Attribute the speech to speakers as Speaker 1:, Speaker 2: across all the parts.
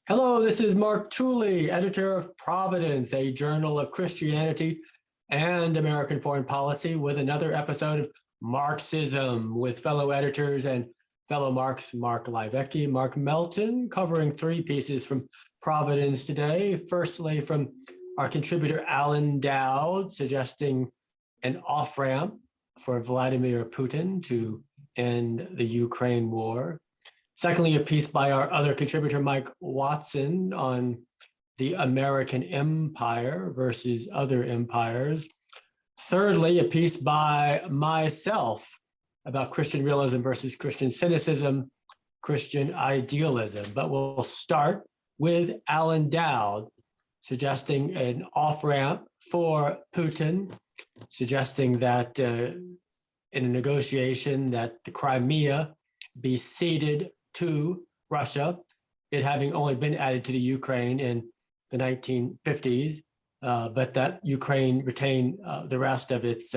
Speaker 1: Hello, this is Mark Tooley, editor of Providence, a journal of Christianity and American foreign policy, with another episode of Marksism with fellow editors and fellow Marks, Mark Livecki, Mark Melton, covering three pieces from Providence today. Firstly, from our contributor Alan Dowd, suggesting an off-ramp for Vladimir Putin to end the Ukraine war. Secondly, a piece by our other contributor, Mike Watson, on the American empire versus other empires. Thirdly, a piece by myself about Christian realism versus Christian cynicism, Christian idealism. But we'll start with Alan Dowd, suggesting an off-ramp for Putin, suggesting that in a negotiation that the Crimea be ceded to Russia, it having only been added to the Ukraine in the 1950s, but that Ukraine retain the rest of its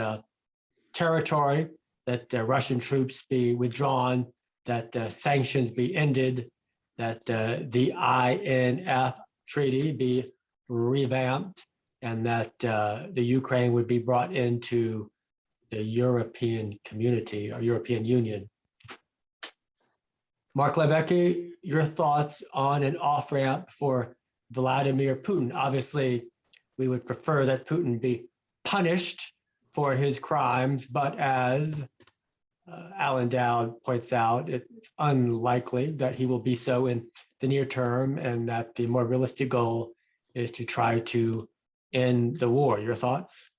Speaker 1: territory, that Russian troops be withdrawn, that sanctions be ended, that the INF treaty be revamped, and that the Ukraine would be brought into the European community or European Union. Mark Livecki, your thoughts on an off-ramp for Vladimir Putin? Obviously, we would prefer that Putin be punished for his crimes, but as Alan Dowd points out, it's unlikely that he will be so in the near term, and that the more realistic goal is to try to end the war. Your thoughts?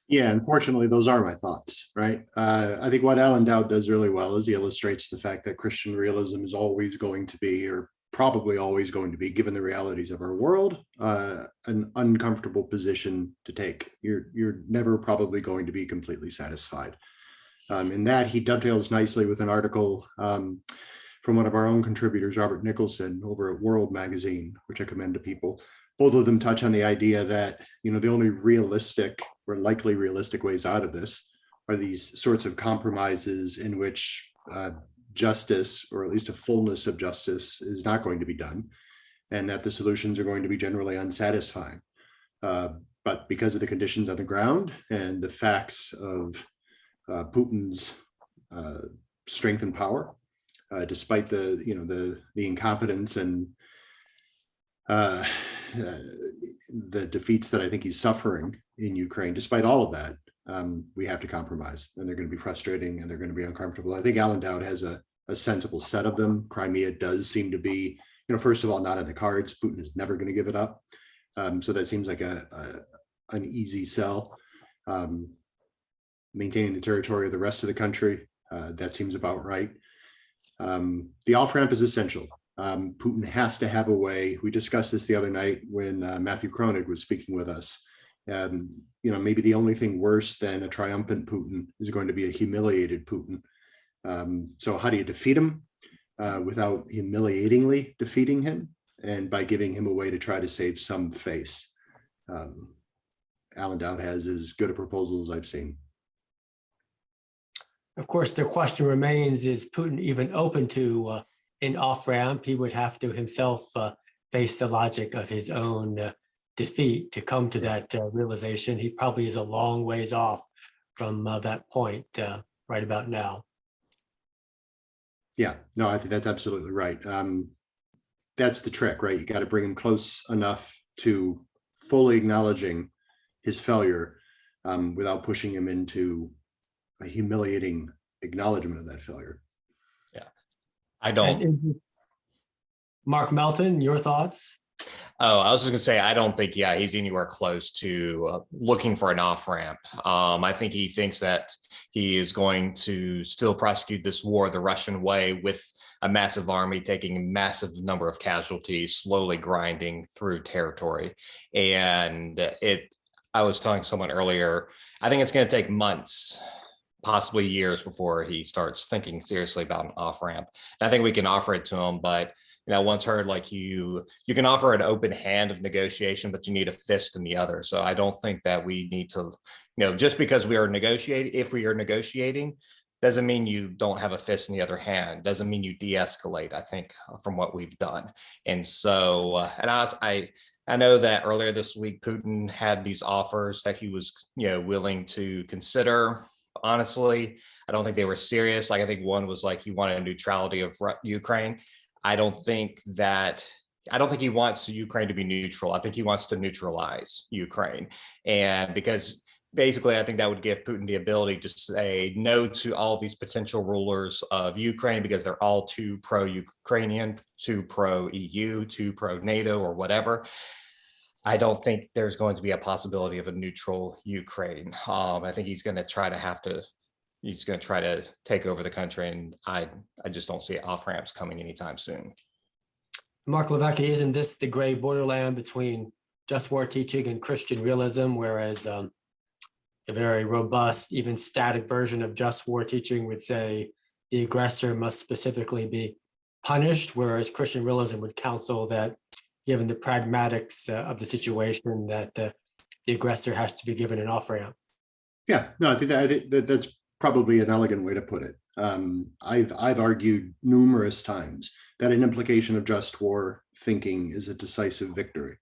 Speaker 2: Yeah, unfortunately, those are my thoughts, right? I think what Alan Dowd does really well is he illustrates the fact that Christian realism is always going to be, or probably always going to be, given the realities of our world, an uncomfortable position to take. You're never probably going to be completely satisfied. In that, he dovetails nicely with an article from one of our own contributors, Robert Nicholson, over at World Magazine, which I commend to people. Both of them touch on the idea that, the only realistic or likely realistic ways out of this are these sorts of compromises in which justice, or at least a fullness of justice, is not going to be done, and that the solutions are going to be generally unsatisfying. But because of the conditions on the ground and the facts of Putin's strength and power, despite the incompetence and the defeats that I think he's suffering in Ukraine, despite all of that, we have to compromise, and they're going to be frustrating and they're going to be uncomfortable. I think Alan Dowd has a sensible set of them. Crimea does seem to be, first of all, not in the cards. Putin is never going to give it up. So that seems like an easy sell. Maintaining the territory of the rest of the country, that seems about right. The off-ramp is essential. Putin has to have a way. We discussed this the other night when Matthew Kronig was speaking with us. Maybe the only thing worse than a triumphant Putin is going to be a humiliated Putin. So how do you defeat him without humiliatingly defeating him, and by giving him a way to try to save some face? Alan Dowd has as good a proposal as I've seen.
Speaker 1: Of course, the question remains, is Putin even open to an off-ramp? He would have to himself face the logic of his own defeat to come to that realization. He probably is a long ways off from that point right about now.
Speaker 2: Yeah, no, I think that's absolutely right. That's the trick, right? You got to bring him close enough to fully acknowledging his failure without pushing him into a humiliating acknowledgement of that failure.
Speaker 3: Yeah, I don't.
Speaker 1: Mark Melton, your thoughts?
Speaker 3: Oh, I was just gonna say, I don't think, he's anywhere close to looking for an off-ramp. I think he thinks that he is going to still prosecute this war the Russian way, with a massive army taking a massive number of casualties, slowly grinding through territory. And I was telling someone earlier, I think it's going to take months, possibly years, before he starts thinking seriously about an off-ramp. And I think we can offer it to him, but once heard, like, you can offer an open hand of negotiation, but you need a fist in the other. So I don't think that we need to, just because we are negotiating, if we are negotiating, doesn't mean you don't have a fist in the other hand. Doesn't mean you de-escalate, I think, from what we've done. And so, I know that earlier this week, Putin had these offers that he was, willing to consider. Honestly, I don't think they were serious. Like, I think one was like he wanted neutrality of Ukraine. I don't think he wants Ukraine to be neutral. I think he wants to neutralize Ukraine. And because basically, I think that would give Putin the ability to say no to all these potential rulers of Ukraine because they're all too pro-Ukrainian, too pro-EU, too pro-NATO or whatever. I don't think there's going to be a possibility of a neutral Ukraine. I think he's going to try to take over the country, and I just don't see off-ramps coming anytime soon.
Speaker 1: Mark Levesque, isn't this the gray borderland between just war teaching and Christian realism, whereas a very robust, even static version of just war teaching would say the aggressor must specifically be punished, whereas Christian realism would counsel that given the pragmatics of the situation, that the aggressor has to be given an off-ramp?
Speaker 2: Yeah, no, I think that's probably an elegant way to put it. I've argued numerous times that an implication of just war thinking is a decisive victory.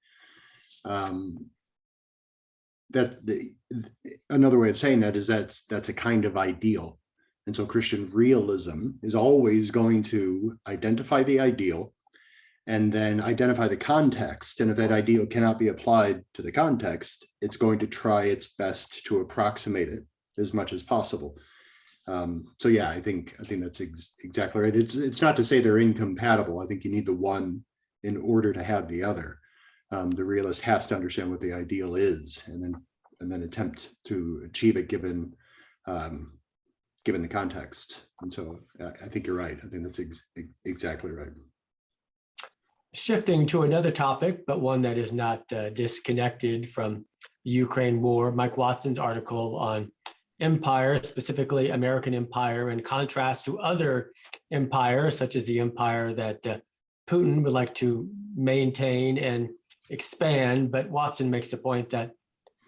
Speaker 2: Another way of saying that is that's a kind of ideal. And so Christian realism is always going to identify the ideal and then identify the context. And if that ideal cannot be applied to the context, it's going to try its best to approximate it as much as possible. So yeah, I think that's exactly right. It's not to say they're incompatible. I think you need the one in order to have the other. The realist has to understand what the ideal is, and then attempt to achieve it given the context. And so I think you're right. I think that's exactly right.
Speaker 1: Shifting to another topic, but one that is not disconnected from the Ukraine war, Mike Watson's article on empire, specifically American empire, in contrast to other empires, such as the empire that Putin would like to maintain and expand. But Watson makes the point that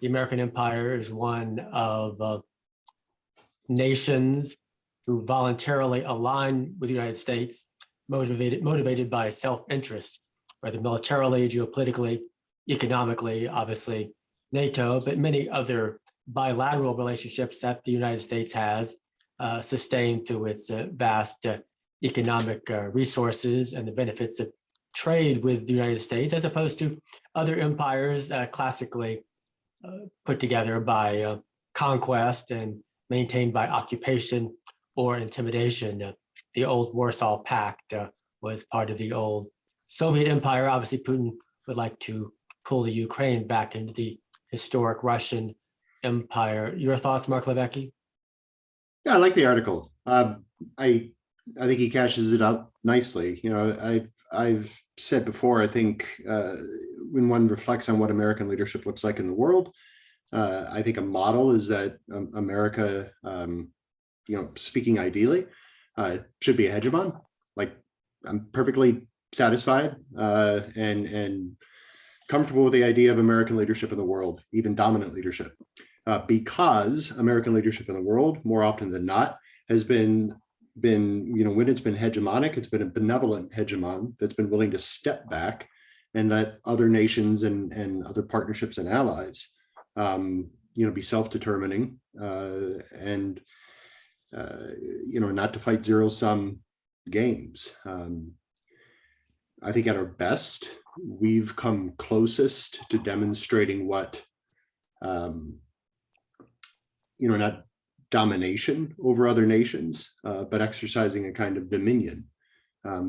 Speaker 1: the American empire is one of nations who voluntarily align with the United States, motivated by self-interest, whether militarily, geopolitically, economically, obviously NATO, but many other bilateral relationships that the United States has sustained through its vast economic resources and the benefits of trade with the United States, as opposed to other empires classically put together by conquest and maintained by occupation or intimidation. The old Warsaw Pact was part of the old Soviet Empire. Obviously, Putin would like to pull the Ukraine back into the historic Russian Empire. Your thoughts, Mark Levesque?
Speaker 2: Yeah, I like the article. I think he cashes it out nicely. I've said before, I think when one reflects on what American leadership looks like in the world, I think a model is that America, speaking ideally, should be a hegemon. Like, I'm perfectly satisfied and comfortable with the idea of American leadership in the world, even dominant leadership, because American leadership in the world, more often than not, has been when it's been hegemonic, it's been a benevolent hegemon that's been willing to step back and let other nations and other partnerships and allies, be self-determining and not to fight zero-sum games. I think at our best, we've come closest to demonstrating what, not domination over other nations, but exercising a kind of dominion,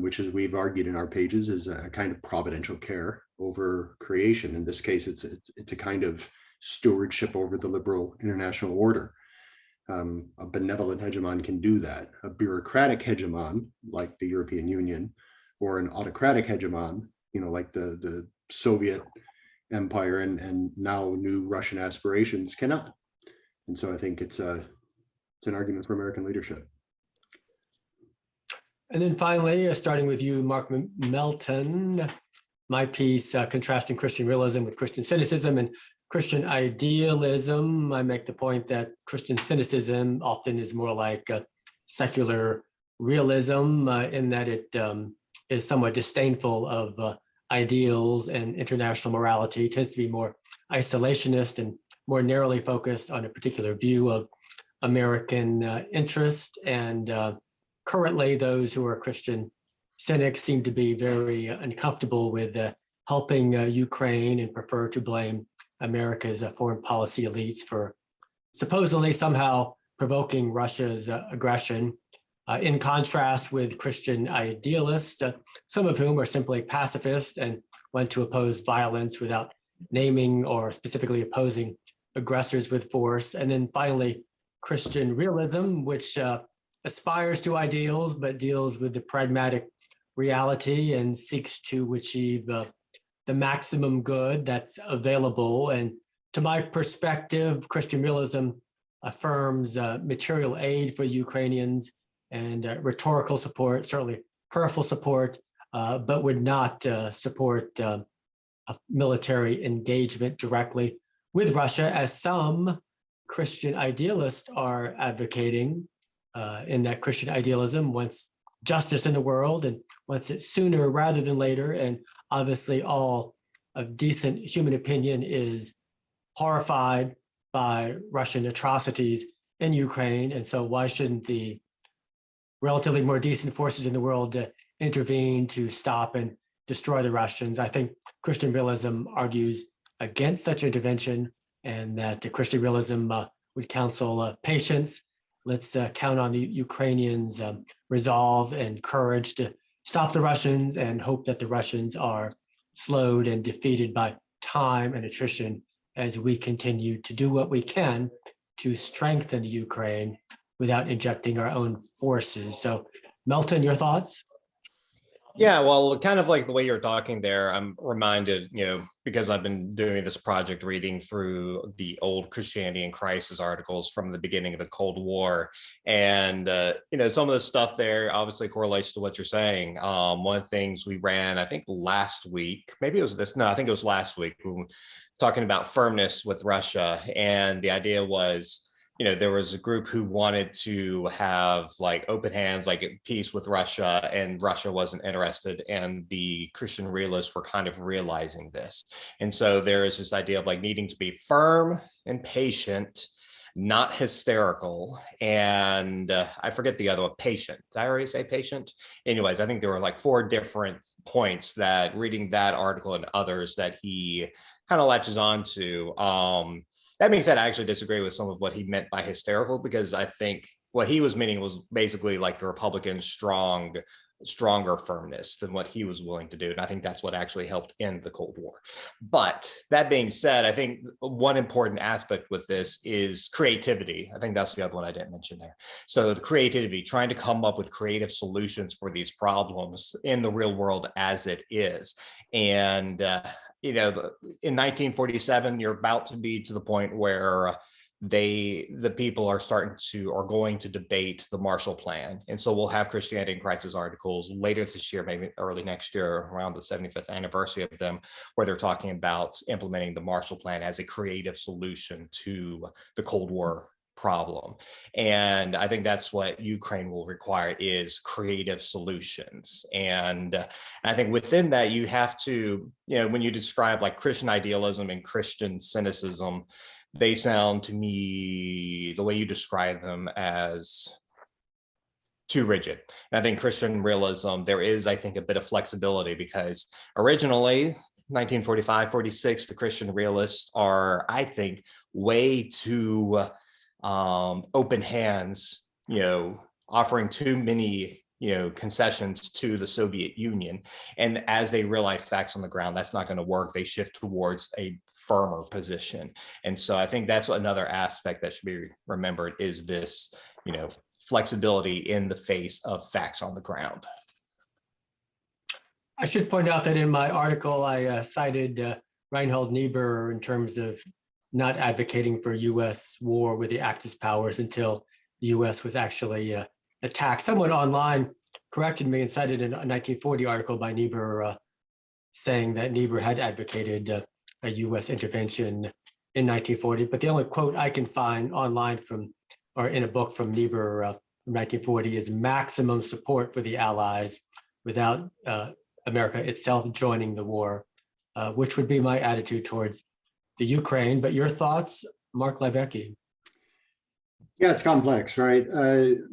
Speaker 2: which, as we've argued in our pages, is a kind of providential care over creation. In this case, it's a kind of stewardship over the liberal international order. A benevolent hegemon can do that. A bureaucratic hegemon, like the European Union, or an autocratic hegemon, like the Soviet Empire and now new Russian aspirations, cannot. And so I think it's an argument for American leadership.
Speaker 1: And then finally, starting with you, Mark Melton, my piece contrasting Christian realism with Christian cynicism and Christian idealism. I make the point that Christian cynicism often is more like secular realism in that it is somewhat disdainful of ideals and international morality. It tends to be more isolationist and more narrowly focused on a particular view of American interest. And currently, those who are Christian cynics seem to be very uncomfortable with helping Ukraine and prefer to blame America's foreign policy elites for supposedly somehow provoking Russia's aggression. In contrast with Christian idealists, some of whom are simply pacifists and want to oppose violence without naming or specifically opposing aggressors with force. And then finally, Christian realism, which aspires to ideals but deals with the pragmatic reality and seeks to achieve the maximum good that's available. And to my perspective, Christian realism affirms material aid for Ukrainians and rhetorical support, certainly prayerful support, but would not support a military engagement directly with Russia, as some Christian idealists are advocating, in that Christian idealism wants justice in the world and wants it sooner rather than later. And obviously, all of decent human opinion is horrified by Russian atrocities in Ukraine. And so why shouldn't the relatively more decent forces in the world intervene to stop and destroy the Russians? I think Christian realism argues against such intervention, and that the Christian realism would counsel patience. Let's count on the Ukrainians' resolve and courage to stop the Russians, and hope that the Russians are slowed and defeated by time and attrition as we continue to do what we can to strengthen Ukraine without injecting our own forces. So, Melton, your thoughts?
Speaker 3: Yeah, well, kind of like the way you're talking there, I'm reminded, because I've been doing this project reading through the old Christianity in Crisis articles from the beginning of the Cold War. And, some of the stuff there obviously correlates to what you're saying. One of the things we ran, I think last week, maybe it was this, no, I think it was last week, we were talking about firmness with Russia. And the idea was, there was a group who wanted to have like open hands, like peace with Russia, and Russia wasn't interested. And the Christian realists were kind of realizing this. And so there is this idea of like needing to be firm and patient, not hysterical. And I forget the other one, patient. Did I already say patient? Anyways, I think there were like 4 different points that reading that article and others that he kind of latches on to. That being said, I actually disagree with some of what he meant by hysterical, because I think what he was meaning was basically like the Republican stronger firmness than what he was willing to do. And I think that's what actually helped end the Cold War. But that being said, I think one important aspect with this is creativity. I think that's the other one I didn't mention there. So the creativity, trying to come up with creative solutions for these problems in the real world as it is. And, in 1947, you're about to be to the point where the people are going to debate the Marshall Plan. And so we'll have Christianity in Crisis articles later this year, maybe early next year, around the 75th anniversary of them, where they're talking about implementing the Marshall Plan as a creative solution to the Cold War problem. And I think that's what Ukraine will require, is creative solutions. And I think within that, you have to, when you describe like Christian idealism and Christian cynicism, they sound to me, the way you describe them, as too rigid. And I think Christian realism, there is, I think, a bit of flexibility, because originally 1945, 46, the Christian realists are, I think, way too open hands, offering too many, concessions to the Soviet Union. And as they realize facts on the ground, that's not going to work. They shift towards a firmer position. And so I think that's another aspect that should be remembered, is this, flexibility in the face of facts on the ground.
Speaker 1: I should point out that in my article, I cited Reinhold Niebuhr in terms of not advocating for U.S. war with the Axis powers until the U.S. was actually attacked. Someone online corrected me and cited a 1940 article by Niebuhr saying that Niebuhr had advocated a U.S. intervention in 1940. But the only quote I can find online or in a book from Niebuhr from 1940 is maximum support for the Allies without America itself joining the war, which would be my attitude towards the Ukraine. But your thoughts, Mark Leibecki?
Speaker 2: Yeah, it's complex, right?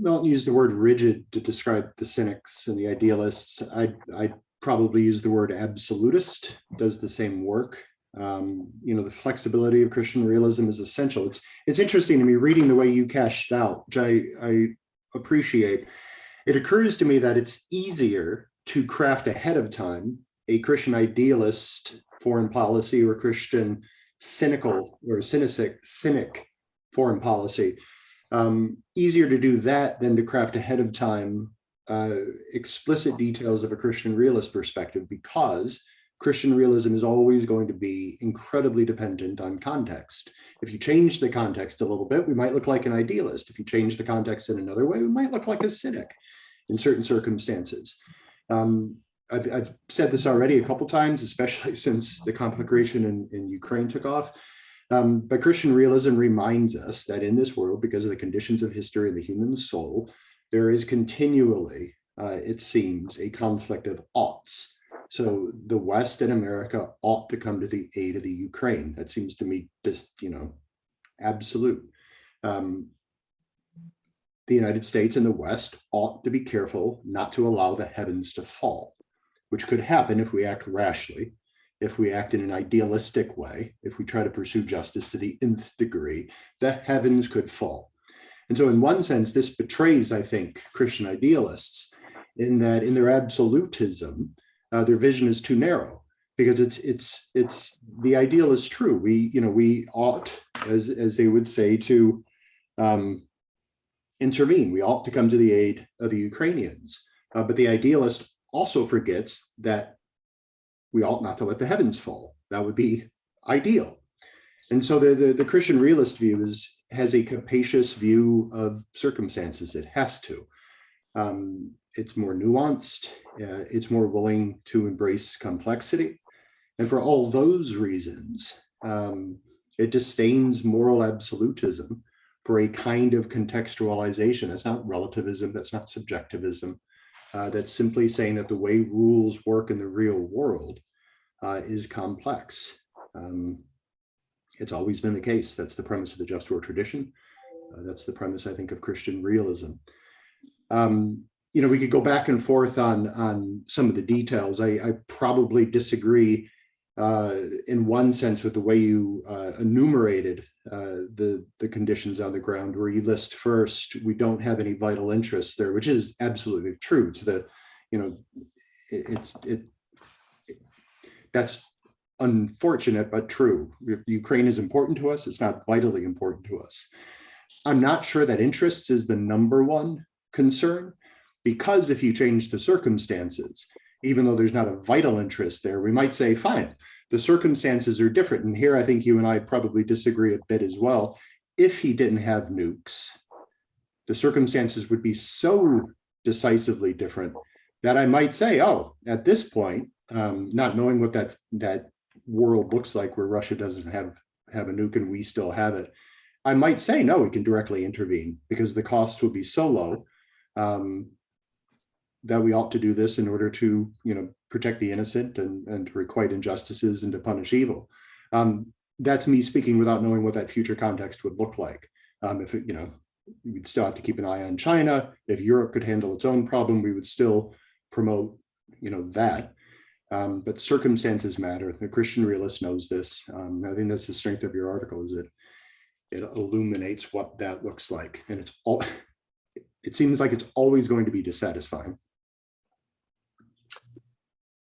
Speaker 2: Don't use the word rigid to describe the cynics and the idealists. I probably use the word absolutist, does the same work. The flexibility of Christian realism is essential. It's interesting to me reading the way you cashed out, which I appreciate. It occurs to me that it's easier to craft ahead of time a Christian idealist foreign policy or Christian cynical or cynic foreign policy. Easier to do that than to craft ahead of time explicit details of a Christian realist perspective, because Christian realism is always going to be incredibly dependent on context. If you change the context a little bit, we might look like an idealist. If you change the context in another way, we might look like a cynic in certain circumstances. I've said this already a couple times, especially since the conflagration in Ukraine took off. But Christian realism reminds us that in this world, because of the conditions of history and the human soul, there is continually, it seems, a conflict of oughts. So the West and America ought to come to the aid of the Ukraine. That seems to me just, absolute. The United States and the West ought to be careful not to allow the heavens to fall, which could happen if we act rashly, if we act in an idealistic way, if we try to pursue justice to the nth degree, the heavens could fall. And so in one sense, this betrays, I think, Christian idealists in that in their absolutism, their vision is too narrow, because it's the ideal is true. We ought, as they would say, to intervene. We ought to come to the aid of the Ukrainians. But the idealist also forgets that we ought not to let the heavens fall. That would be ideal. And so the Christian realist view has a capacious view of circumstances. It has to. It's more nuanced. It's more willing to embrace complexity. And for all those reasons, it disdains moral absolutism for a kind of contextualization. That's not relativism. That's not subjectivism. That's simply saying that the way rules work in the real world is complex. It's always been the case. That's the premise of the just war tradition. That's the premise, I think, of Christian realism. We could go back and forth on some of the details. I probably disagree in one sense with the way you enumerated the conditions on the ground, where you list first, we don't have any vital interests there, which is absolutely true. That's unfortunate, but true. Ukraine is important to us. It's not vitally important to us. I'm not sure that interests is the number one concern, because if you change the circumstances, even though there's not a vital interest there, we might say, fine, the circumstances are different. And here I think you and I probably disagree a bit as well. If he didn't have nukes, the circumstances would be so decisively different that I might say, oh, at this point, not knowing what that world looks like where Russia doesn't have a nuke and we still have it, I might say, no, we can directly intervene, because the cost will be so low that we ought to do this in order to, protect the innocent and to requite injustices and to punish evil. That's me speaking without knowing what that future context would look like. We'd still have to keep an eye on China. If Europe could handle its own problem, we would still promote, that. But circumstances matter. The Christian realist knows this. I think that's the strength of your article, is it illuminates what that looks like. And it seems like it's always going to be dissatisfying.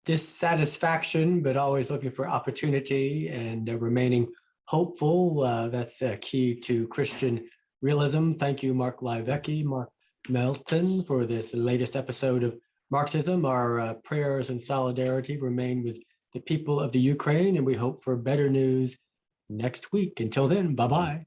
Speaker 1: Dissatisfaction, but always looking for opportunity and remaining hopeful. That's a key to Christian realism. Thank you, Mark Leibecki, Mark Melton, for this latest episode of Marksism. Our prayers and solidarity remain with the people of the Ukraine, and we hope for better news next week. Until then, bye-bye.